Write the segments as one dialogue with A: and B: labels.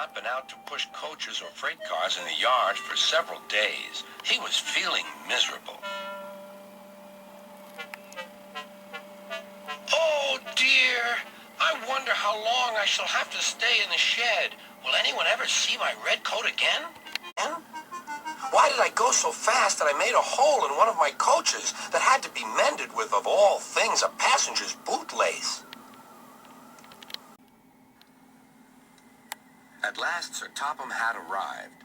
A: not been out to push coaches or freight cars in the yard for several days. He was feeling miserable. Oh, dear. I wonder how long I shall have to stay in the shed. Will anyone ever see my red coat again? Why did I go so fast that I made a hole in one of my coaches that had to be mended with, of all things, a passenger's bootlace? At last, Sir Topham had arrived.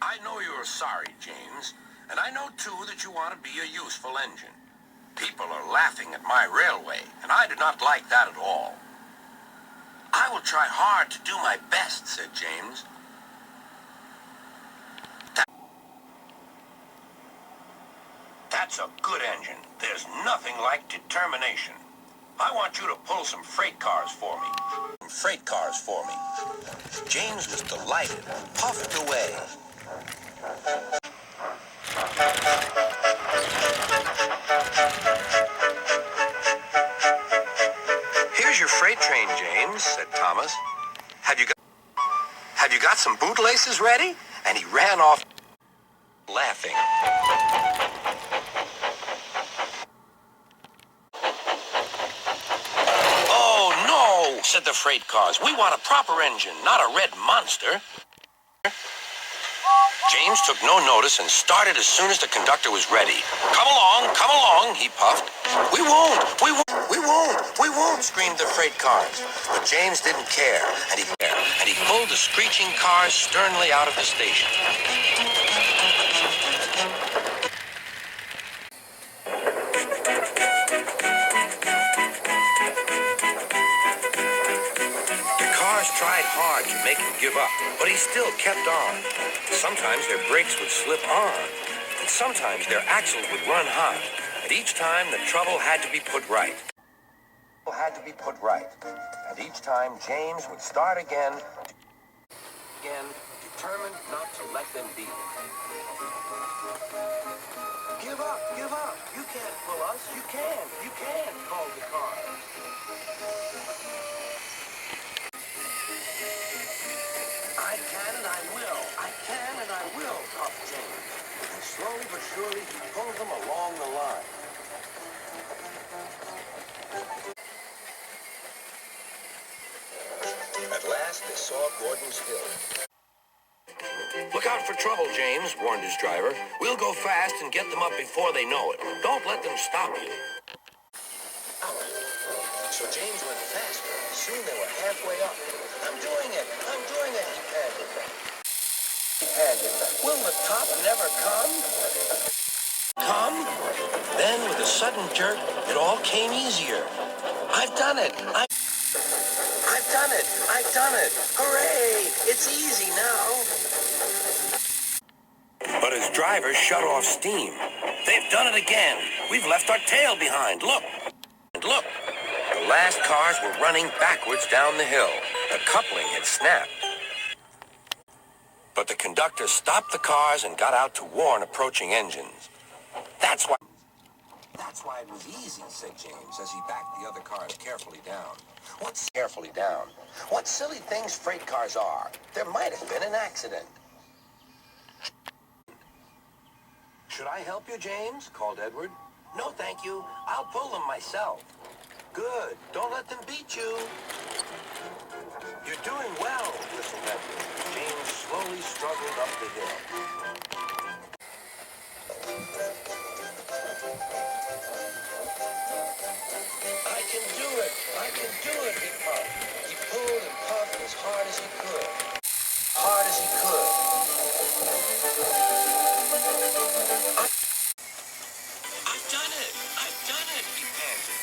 A: I know you're sorry, James, and I know, too, that you want to be a useful engine. People are laughing at my railway, and I do not like that at all. I will try hard to do my best, said James. That's a good engine. There's nothing like determination. I want you to pull some freight cars for me. James was delighted, puffed away. Here's your freight train, James, said Thomas. Have you got some bootlaces ready? And he ran off laughing. Oh, no, said the freight cars. We want a proper engine, not a red monster. James took no notice and started as soon as the conductor was ready. Come along, he puffed. We won't, screamed the freight cars. But James didn't care, and he pulled the screeching cars sternly out of the station. The cars tried hard to make him give up, but he still kept on. Sometimes their brakes would slip on, and sometimes their axles would run hot, and each time the trouble had to be put right. And each time James would start again, determined not to let them beat him. Give up, you can't pull us, you can, called the car. I can and I will, puffed James. And slowly but surely he pulled them along the line. At last they saw Gordon's Hill. Look out for trouble, James, warned his driver. We'll go fast and get them up before they know it. Don't let them stop you. So James went faster. Soon they were halfway up. I'm doing it, he panted. Will the top never come? Then, with a sudden jerk, it all came easier. I've done it. Hooray! It's easy now. But his driver shut off steam. They've done it again. We've left our tail behind. Look. The last cars were running backwards down the hill. The coupling had snapped. But the conductor stopped the cars and got out to warn approaching engines. That's why it was easy, said James as he backed the other cars carefully down. What silly things freight cars are. There might have been an accident. Should I help you, James? Called Edward. No, thank you. I'll pull them myself. Good. Don't let them beat you. You're doing well, whistled Edward. James slowly struggled up the hill. I can do it, he puffed. He pulled and puffed as hard as he could. I've done it, he panted.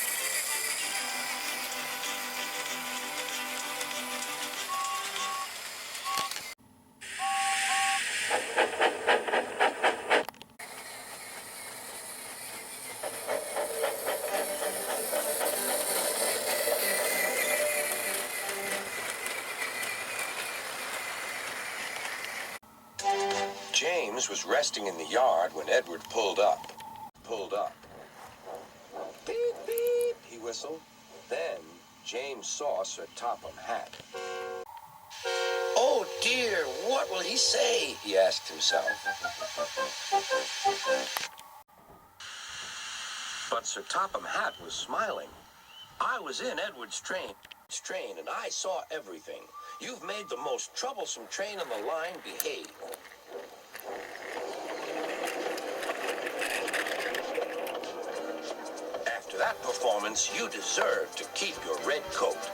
A: James was resting in the yard when Edward pulled up. Beep, beep, he whistled. Then James saw Sir Topham Hatt. Oh, dear, what will he say? He asked himself. But Sir Topham Hatt was smiling. I was in Edward's train, and I saw everything. You've made the most troublesome train on the line behave. After that performance, you deserve to keep your red coat.